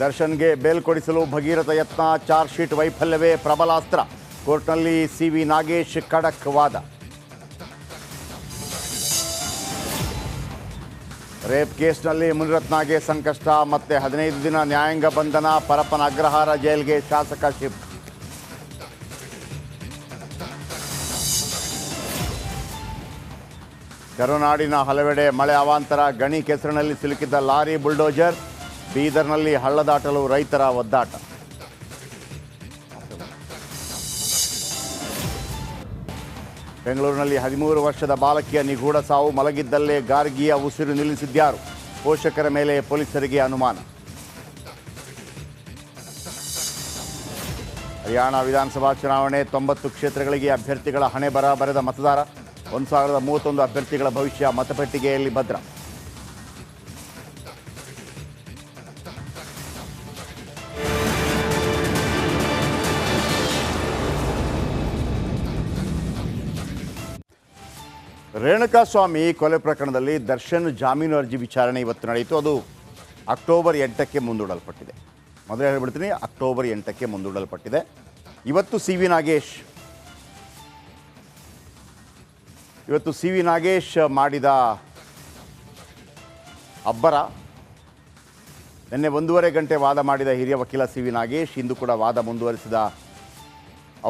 ದರ್ಶನ್ಗೆ ಬೇಲ್ ಕೊಡಿಸಲು ಭಗೀರಥ ಯತ್ನ, ಚಾರ್ಜ್ ಶೀಟ್ ವೈಫಲ್ಯವೇ ಪ್ರಬಲಾಸ್ತ್ರ. ಕೋರ್ಟ್ನಲ್ಲಿ ಸಿವಿ ನಾಗೇಶ್ ಖಡಕ್ ವಾದ. ರೇಪ್ ಕೇಸ್ನಲ್ಲಿ ಮುನಿರತ್ನಗೆ ಸಂಕಷ್ಟ, ಮತ್ತೆ 15 ದಿನ ನ್ಯಾಯಾಂಗ ಬಂಧನ. ಪರಪ್ಪನ ಅಗ್ರಹಾರ ಜೈಲ್ಗೆ ಶಾಸಕ ಶಿಫ್ಟ್. ಕರುನಾಡಿನ ಹಲವೆಡೆ ಮಳೆ ಅವಾಂತರ. ಗಣಿ ಕೆಸರಿನಲ್ಲಿ ಸಿಲುಕಿದ್ದ ಲಾರಿ, ಬುಲ್ಡೋಜರ್. ಬೀದರ್ನಲ್ಲಿ ಹಳ್ಳ ದಾಟಲು ರೈತರ ಒದ್ದಾಟ. ಬೆಂಗಳೂರಿನಲ್ಲಿ 13 ವರ್ಷದ ಬಾಲಕಿಯ ನಿಗೂಢ ಸಾವು. ಮಲಗಿದ್ದಲ್ಲೇ ಗಾರ್ಗಿಯ ಉಸಿರು ನಿಲ್ಲಿಸಿದ್ಯಾರು? ಪೋಷಕರ ಮೇಲೆ ಪೊಲೀಸರಿಗೆ ಅನುಮಾನ. ಹರಿಯಾಣ ವಿಧಾನಸಭಾ ಚುನಾವಣೆ 90 ಕ್ಷೇತ್ರಗಳಿಗೆ ಅಭ್ಯರ್ಥಿಗಳ ಹಣೆ ಬರೆದ ಮತದಾರ. 1031 ಅಭ್ಯರ್ಥಿಗಳ ಭವಿಷ್ಯ ಮತಪೆಟ್ಟಿಗೆಯಲ್ಲಿ ಭದ್ರ. ರೇಣುಕಾಸ್ವಾಮಿ ಕೊಲೆ ಪ್ರಕರಣದಲ್ಲಿ ದರ್ಶನ್ ಜಾಮೀನು ಅರ್ಜಿ ವಿಚಾರಣೆ ಇವತ್ತು ನಡೆಯಿತು. ಅದು ಅಕ್ಟೋಬರ್ 8ಕ್ಕೆ ಮುಂದೂಡಲ್ಪಟ್ಟಿದೆ. ಮೊದಲೇ ಹೇಳ್ಬಿಡ್ತೀನಿ, ಅಕ್ಟೋಬರ್ 8ಕ್ಕೆ ಮುಂದೂಡಲ್ಪಟ್ಟಿದೆ. ಇವತ್ತು ಸಿ ವಿ ನಾಗೇಶ್ ಮಾಡಿದ ಅಬ್ಬರ. ನಿನ್ನೆ 1.5 ಗಂಟೆ ವಾದ ಮಾಡಿದ ಹಿರಿಯ ವಕೀಲ ಸಿ ವಿ ನಾಗೇಶ್ ಇಂದು ಕೂಡ ವಾದ ಮುಂದುವರಿಸಿದ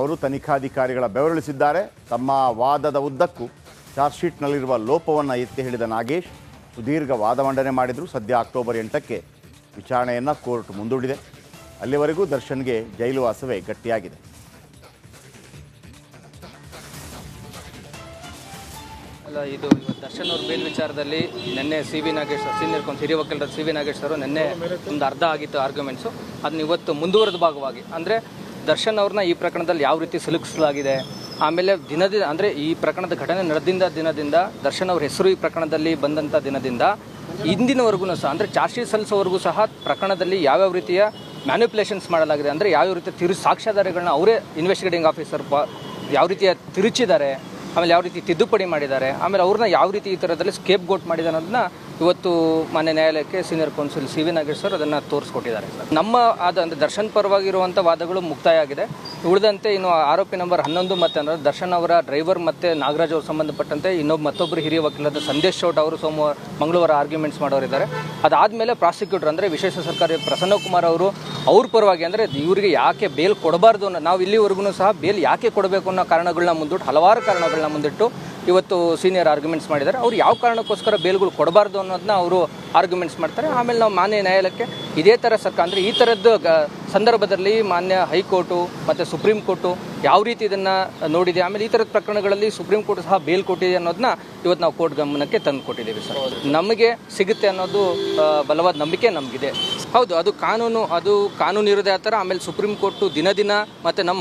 ಅವರು ತನಿಖಾಧಿಕಾರಿಗಳ ಬೆವರಿಳಿಸಿದ್ದಾರೆ. ತಮ್ಮ ವಾದದ ಉದ್ದಕ್ಕೂ ಚಾರ್ಜ್ ಶೀಟ್ನಲ್ಲಿರುವ ಲೋಪವನ್ನು ಎತ್ತಿ ಹಿಡಿದ ನಾಗೇಶ್ ಸುದೀರ್ಘ ವಾದ ಮಂಡನೆ ಮಾಡಿದರು. ಸದ್ಯ ಅಕ್ಟೋಬರ್ 8ಕ್ಕೆ ವಿಚಾರಣೆಯನ್ನು ಕೋರ್ಟ್ ಮುಂದೂಡಿದೆ. ಅಲ್ಲಿವರೆಗೂ ದರ್ಶನ್ಗೆ ಜೈಲು ವಾಸವೇ ಗಟ್ಟಿಯಾಗಿದೆ. ಇದು ದರ್ಶನ್ ಅವ್ರ ಬೇಲ್ ವಿಚಾರದಲ್ಲಿ ನಿನ್ನೆ ಸಿ ವಿ ನಾಗೇಶ್ ಸೀನಿಯರ್ ಹಿರಿಯ ವಕೀಲರ ಸಿ ವಿ ನಾಗೇಶ್ ಅವರು ನಿನ್ನೆ ಒಂದು ಅರ್ಧ ಆಗಿತ್ತು ಆರ್ಗ್ಯುಮೆಂಟ್ಸು. ಅದನ್ನ ಇವತ್ತು ಮುಂದುವರೆದ ಭಾಗವಾಗಿ ಅಂದರೆ ದರ್ಶನ್ ಅವ್ರನ್ನ ಈ ಪ್ರಕರಣದಲ್ಲಿ ಯಾವ ರೀತಿ ಸಿಲುಕಿಸಲಾಗಿದೆ, ಆಮೇಲೆ ಅಂದರೆ ಈ ಪ್ರಕರಣದ ಘಟನೆ ನಡೆದಿಂದ ದಿನದಿಂದ ದರ್ಶನ್ ಅವ್ರ ಹೆಸರು ಈ ಪ್ರಕರಣದಲ್ಲಿ ಬಂದಂಥ ದಿನದಿಂದ ಇಂದಿನವರೆಗೂ ಸಹ ಅಂದರೆ ಚಾರ್ಜ್ ಶೀಟ್ ಸಲ್ಲಿಸೋವರೆಗೂ ಸಹ ಪ್ರಕರಣದಲ್ಲಿ ಯಾವ್ಯಾವ ರೀತಿಯ ಮ್ಯಾನಿಪ್ಯುಲೇಷನ್ಸ್ ಮಾಡಲಾಗಿದೆ, ಅಂದರೆ ಯಾವ್ಯಾವ ರೀತಿಯ ಸಾಕ್ಷ್ಯಾಧಾರಗಳನ್ನ ಅವರೇ ಇನ್ವೆಸ್ಟಿಗೇಟಿಂಗ್ ಆಫೀಸರ್ ಯಾವ ರೀತಿಯ ತಿರುಚಿದ್ದಾರೆ, ಆಮೇಲೆ ಯಾವ ರೀತಿ ತಿದ್ದುಪಡಿ ಮಾಡಿದ್ದಾರೆ, ಆಮೇಲೆ ಅವ್ರನ್ನ ಯಾವ ರೀತಿ ಈ ಥರದಲ್ಲಿ ಸ್ಕೇಪ್ ಗೋಟ್ ಮಾಡಿದ್ದಾರೆ ಅನ್ನೋದನ್ನ ಇವತ್ತು ಮಾನ್ಯ ನ್ಯಾಯಾಲಯಕ್ಕೆ senior counsel C V Nagesh sir ಅದನ್ನು ತೋರಿಸ್ಕೊಟ್ಟಿದ್ದಾರೆ. ನಮ್ಮ ಅಂದರೆ ದರ್ಶನ್ ಪರವಾಗಿರುವಂಥ ವಾದಗಳು ಮುಕ್ತಾಯ ಆಗಿದೆ. ಉಳಿದಂತೆ ಇನ್ನು ಆರೋಪಿ ನಂಬರ್ 11 ಮತ್ತು ಅಂದರೆ ದರ್ಶನ್ ಅವರ ಡ್ರೈವರ್ ಮತ್ತು ನಾಗರಾಜ್ ಅವರು ಸಂಬಂಧಪಟ್ಟಂತೆ ಮತ್ತೊಬ್ಬರು ಹಿರಿಯ ವಕೀಲರಾದ ಸಂದೇಶ್ ಚೌಟ್ ಅವರು ಮಂಗಳವಾರ ಆರ್ಗ್ಯುಮೆಂಟ್ಸ್ ಮಾಡೋರಿದ್ದಾರೆ. ಅದಾದಮೇಲೆ ಪ್ರಾಸಿಕ್ಯೂಟರ್ ಅಂದರೆ ವಿಶೇಷ ಸರ್ಕಾರಿ ಪ್ರಸನ್ನ ಕುಮಾರ್ ಅವರು ಅವ್ರ ಪರವಾಗಿ ಅಂದರೆ ಇವರಿಗೆ ಯಾಕೆ ಬೇಲ್ ಕೊಡಬಾರ್ದು ಅನ್ನೋ, ನಾವು ಇಲ್ಲಿವರೆಗೂ ಸಹ ಬೇಲ್ ಯಾಕೆ ಕೊಡಬೇಕು ಅನ್ನೋ ಕಾರಣಗಳನ್ನ ಮುಂದಿಟ್ಟು ಹಲವಾರು ಕಾರಣಗಳನ್ನ ಮುಂದಿಟ್ಟು ಇವತ್ತು ಸೀನಿಯರ್ ಆರ್ಗ್ಯುಮೆಂಟ್ಸ್ ಮಾಡಿದ್ದಾರೆ. ಅವ್ರು ಯಾವ ಕಾರಣಕ್ಕೋಸ್ಕರ ಬೇಲ್ಗಳು ಕೊಡಬಾರ್ದು ಅನ್ನೋದನ್ನ ಅವರು ಆರ್ಗ್ಯುಮೆಂಟ್ಸ್ ಮಾಡ್ತಾರೆ. ಆಮೇಲೆ ನಾವು ಮಾನ್ಯ ನ್ಯಾಯಾಲಯಕ್ಕೆ ಇದೇ ಥರ ಅಂದರೆ ಈ ಥರದ್ದು ಸಂದರ್ಭದಲ್ಲಿ ಮಾನ್ಯ ಹೈಕೋರ್ಟು ಮತ್ತು ಸುಪ್ರೀಂ ಕೋರ್ಟು ಯಾವ ರೀತಿ ಇದನ್ನು ನೋಡಿದೆ, ಆಮೇಲೆ ಈ ಥರದ ಪ್ರಕರಣಗಳಲ್ಲಿ ಸುಪ್ರೀಂ ಕೋರ್ಟ್ ಸಹ ಬೇಲ್ ಕೊಟ್ಟಿದೆ ಅನ್ನೋದನ್ನ ಇವತ್ತು ನಾವು ಕೋರ್ಟ್ ಗಮನಕ್ಕೆ ತಂದು ಕೊಟ್ಟಿದ್ದೀವಿ ಸರ್. ನಮಗೆ ಸಿಗುತ್ತೆ ಅನ್ನೋದು ಬಲವಾದ ನಂಬಿಕೆ ನಮಗಿದೆ. ಹೌದು, ಅದು ಕಾನೂನು ಇರೋದೇ ಆ ಥರ. ಆಮೇಲೆ ಸುಪ್ರೀಂ ಕೋರ್ಟು ದಿನ ಮತ್ತು ನಮ್ಮ